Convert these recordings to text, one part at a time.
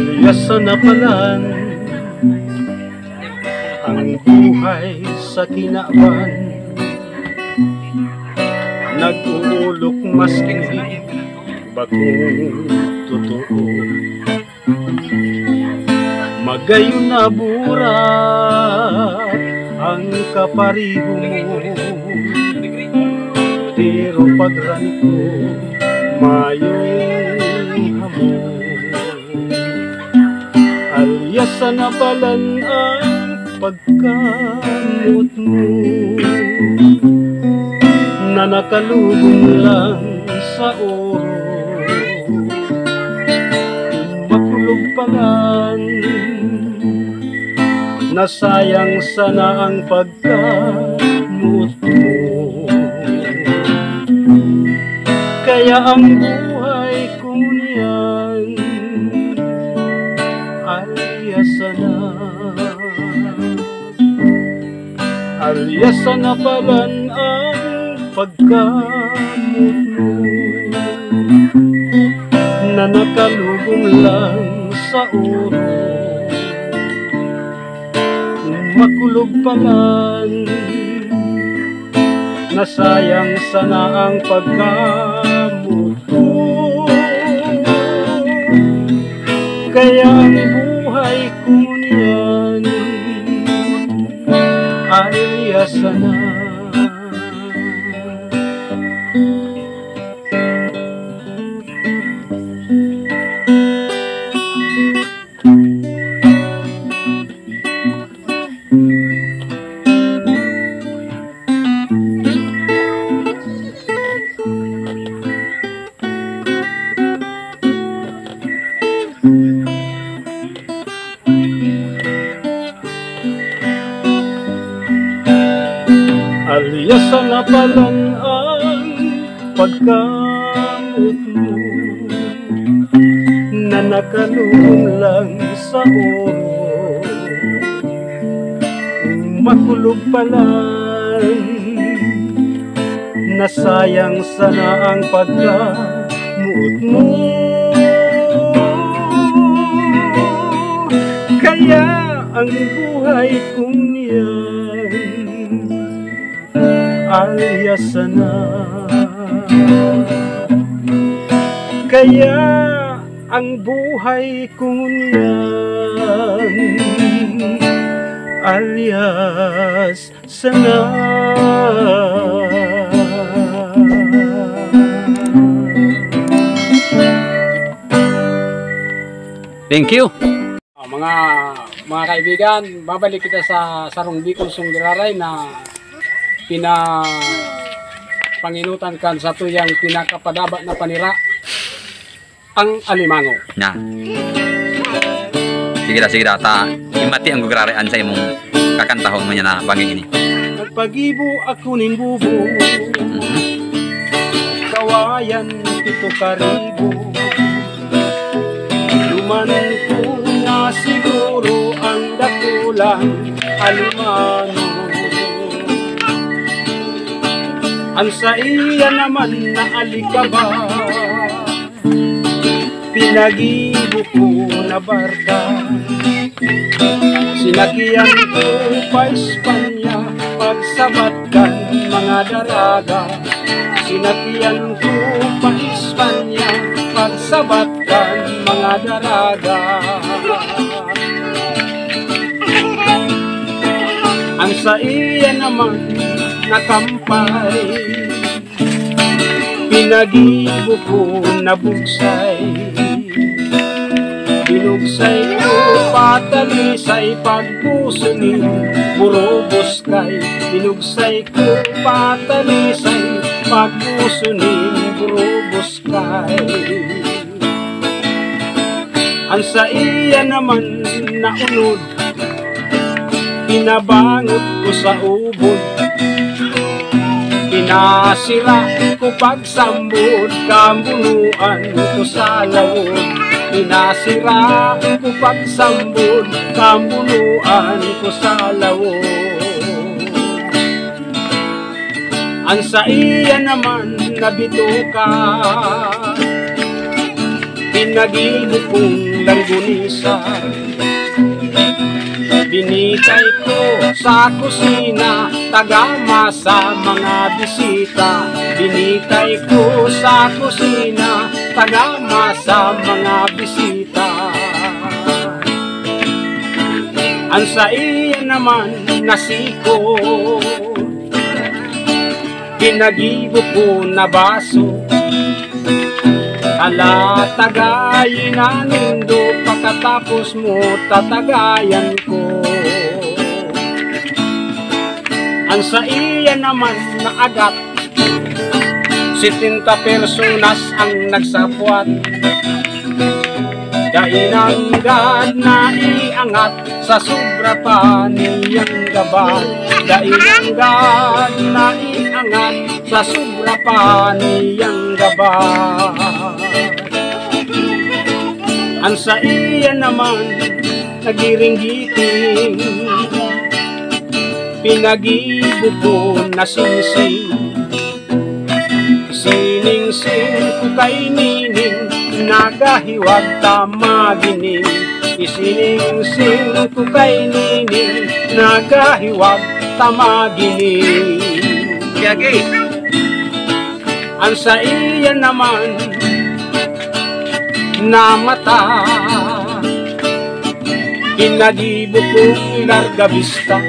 Alyasan na palan ang buhay sa kinawan, nag-uulok maski bagong totoo. Magayon na burat ang kapariho mo, pero pagranit ko mayong hamon. Alyasan na palan ang pagkamot mo, na nakalugong lang sa oro. Makulog palan, nasayang sana ang pagkamot mo. Kaya ang buhay ko niyan alyasan na. Alyasan na palan ang pagkamot mo, na nakalugong lang sa oro. Makulog palan, nasayang sana ang pagkamot mo. Kaya ang buhay ko niyan alyasan na. Alyasan na palan ang pagkamot mo, na nakalugong lang sa oro. Makulog palan, nasayang sana ang pagkamot mo. Kaya ang buhay kong niyan alyasan na. Kaya ang buhay ko niyan alyasan na. Thank you. Mga kaibigan, babalik kita sa Sarong Bicol Sunggiraray na pinapanginutan kan sa tuyang pinakapadaba na panira ang alimango. Na. Sige ra ta imati ang gugraraan sa imong kakantahon mo niya na banging ini. Nagpagibo ako ning bubo, kawayan pito karibo. Luman ko na siguro ang dakulang alimango. Ang sa iya naman na alikaba, pinagibo ko na barka. Sinakyan ko pa Espanya, pagsabatkan mga daraga. Sinakyan ko pa Espanya, pagsabatkan mga daraga. Ang sa iya naman nakampay, pinagibo ko na bugsay. Binugsay ko patalisay, pagpuso ni burobos kay. Binugsay ko patalisay, pagpuso ni burobos kay. Ang sa iya naman naunod, pinabangot ko sa ubod. Pinasira ko pagsambod, kambunuan ko sa lawod. Pinasira ko pagsambod, kambunuan ko sa lawod. Ang sa iya naman nabito ka, pinagibo kong langgunisan. Binitay ko sa kusina, tagama sa mga bisita. Binitay ko sa kusina, tagama sa mga bisita. Ang sa iya naman nasiko, pinagibo ko na baso. Ala tagayin na nindo, pagkatapos mo tatagayan ko. Ang sa iya naman na agat, 70 personas ang nagsapwat. Dainanggad na iangat, sa sobra pa niyang gabat. Dainanggad na iangat, sa sobra pa niyang gabat. Ang sa iya naman nagiringgiting, pinagibo ko na singsing. Siningsing ko kay nining, nagahiwag tamagining. Isiningsing ko kay nining, nagahiwag tamagining. Yagi. Ang sa iya naman na mata, pinagibo ko larga vista.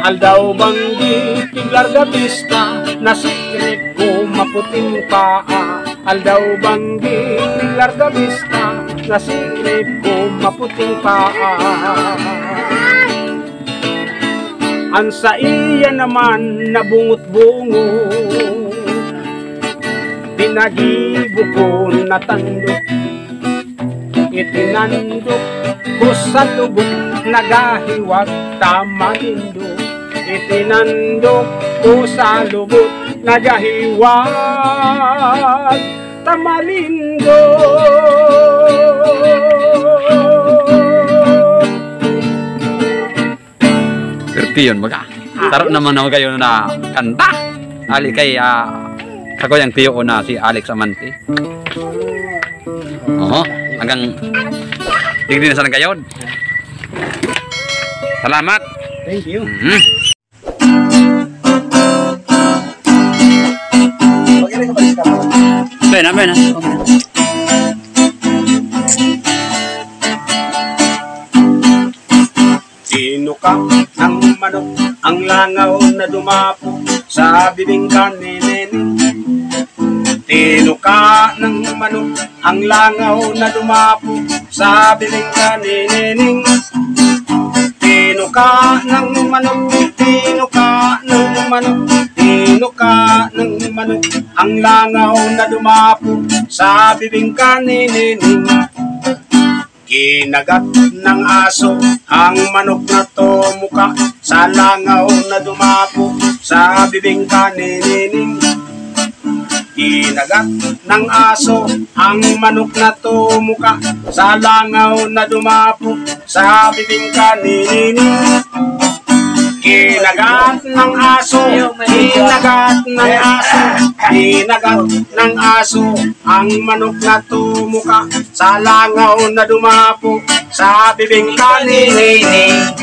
Aldaw banggi larga vista, nasikret ko maputing paa. Aldaw banggi larga vista, nasikret ko maputing paa. Ang sa iya naman nabungot-bungot, pinagibo ko na tandok. Itinandok ko sa lubog, nagahiwag tamalindo. Itinandok ko sa lubog, nagahiwag tamalindo. Perpiyon mga. Tarot naman naman kayo na kanta. Ali kay ako yung tiyo ko na si Alex Amante. Oo, hanggang tignan na sana kayo. Salamat. Thank you. Bena. Tinuka ng manok ang langaw na dumapo sa bibing kanininin. Tinuka ng manok ang langaw na dumapo sa bibing kanininin. Tinuka ng manok, tinuka ng manok, tinuka ng manok ang langaw na dumapo sa bibing kanininin. Kinagat ng aso ang manok na tumuka sa langaw na dumapo sa bibing kanininin. Kinagat ng aso ang manok na tumuka sa langaw na dumapo sa bibing kanininin. Kinagat ng aso, kinagat ng aso, kinagat ng aso ang manok na tumuka sa langaw na dumapo sa bibing kanininin.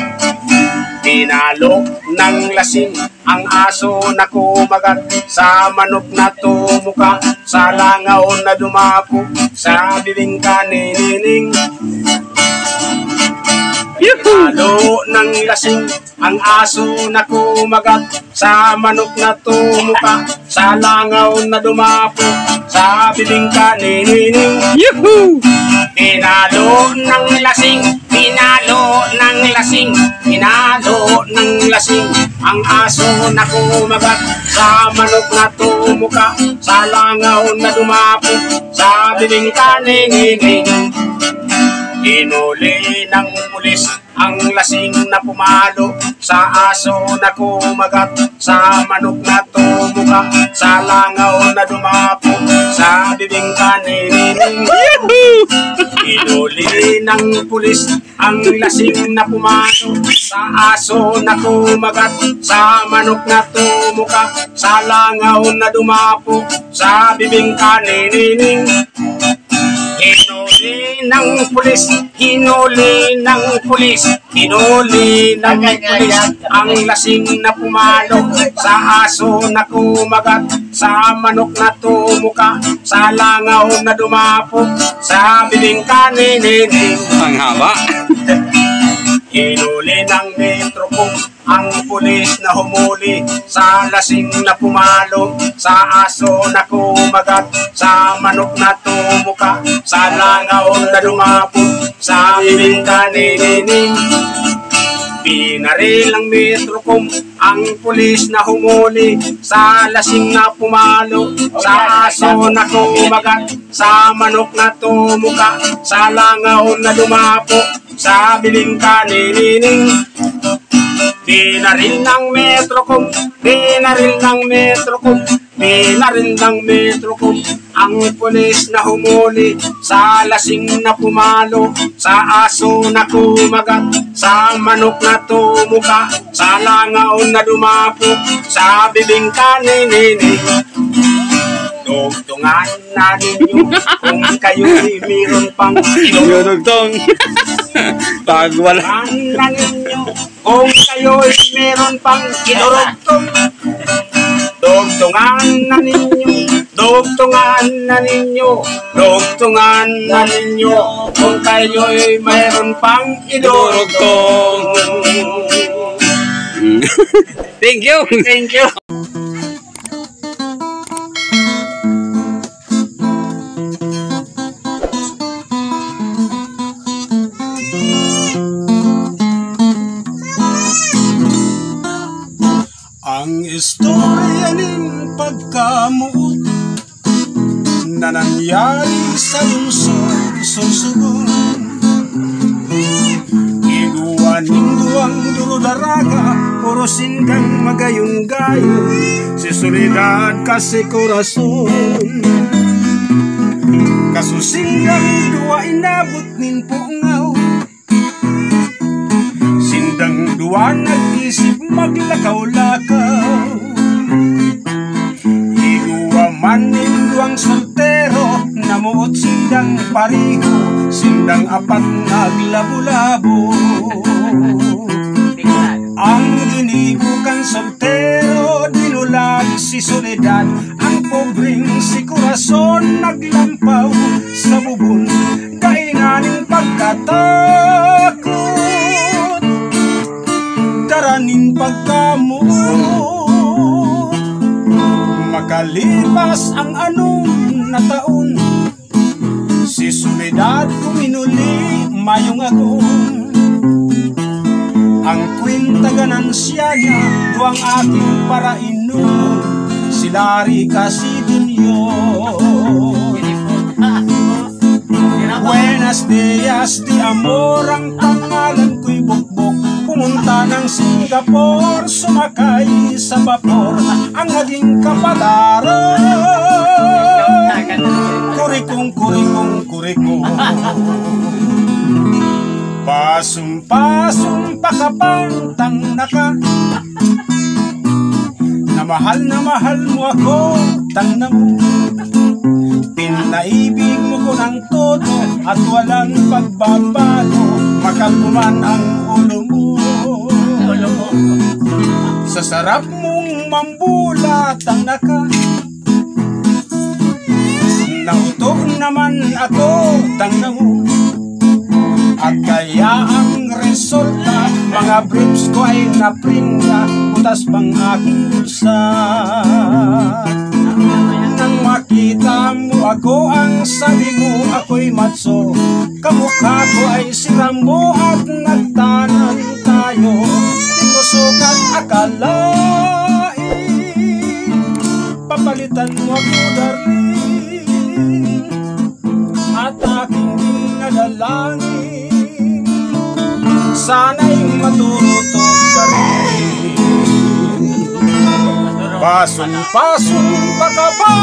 Tinalo ng lasing ang aso na kumagat sa manok na tumuka sa langaw na dumapo sa bibing kanininin. Tinalo ng lasing ang aso na kumagat sa manok na tumuka sa langaw na dumapo sa bibing kanininin. Tinalo ng lasing, tinalo ng lasing, tinalo ng lasing ang aso na kumagat sa manok na tumuka sa langaw na dumapo sa bibing kanininin. Inuli ng pulis ang lasing na pumalo sa aso na kumagat sa manok na tumuka sa langaw na dumapo sa bibing kanininin. Inuli ng pulis ang lasing na pumalo sa aso na kumagat sa manok na tumuka sa langaw na dumapo sa bibing kanininin. Inuli Hinuli ng pulis, hinuli ng pulis, hinuli ng pulis ang lasing na pumalo sa aso na kumagat, sa manok na tumuka, sa langaw na dumapok, sa bibing kaninining. Ang haba. Hinuli ng Metrocom ang pulis na humuli sa lasing na pumalo, sa aso na kumagat, sa manok na tumuka, sa langaw na dumapok, sa bibing kaninining. Binaril ng Metrocom ang pulis na humuli sa lasing na pumalo, sa aso na kumagat, sa manok na tumuka, sa langaw na dumapok, sa bibing kaninining. Binaril ng Metrocom, binaril ng Metrocom, binaril ng Metrocom ang pulis na humuli sa lasing na pumalo, sa aso na kumagat, sa manok na tumuka, sa langaw na dumapok, sa bibing kaninining. Dugtungan na ninyo kung kayo'y mayroon pang Dugtong. Pag wala. Dugtungan na ninyo kung kayo'y mayroon pang kinurugtong. Dugtungan na ninyo, dugtungan na ninyo, dugtungan na ninyo kung kayo'y mayroon pang idurugtong. Thank you. Thank you. Ang istorya ng pagkamuot na nangyari sa lungsod Sorsogon, iguan ng duwang durudaraga, puro sindang magayon-gayon, si Soledad kasi korason. Kasusindang duwa inabot nin pungaw, sindang duwa nag-isip maglakaw-lakaw. Iguwa man nin duwang soltero, namuot sindang pariho, sindang apat naglabo-labo. Ang dinibukan soltero, dinulag si Soledad, ang pobreng si Corazon naglampaw sa bubon, dainganing pagkatakot, daraning pagkamuot. Makalipas ang anong na taon, si Soledad kuminuli mayong agong. Ang kwinta ganansya niya, duwang aking parainon, si Larry Casidonyo. Buenas dias di amor, ang pangalan ko'y Bukbok. Pumunta ng Singapore, sumakay sa vapor, ang naging kapalaran. Kurikong, kurikong, kurikong. Pasum-pasum pakapantang naka, na mahal mo ako, tangna mo. Pinaibig mo ko ng todo at walang pagbabago, makalpuman ang ulo mo. Sa sarap mong mambulat ang naka, nautog naman ako, tangna mo. At kaya ang resulta, mga briefs ko ay napringa, butas pang aking bulsa. Nang makita mo ako, ang sabi mo ako'y matso, kamukha ko ay si Rambo at nagtanan tayo. Di ko sukat akalain, papalitan mo ako darling, at aking dinadalangin, sana'y maturutot ka rin. Pasun-pasun pa ka ba?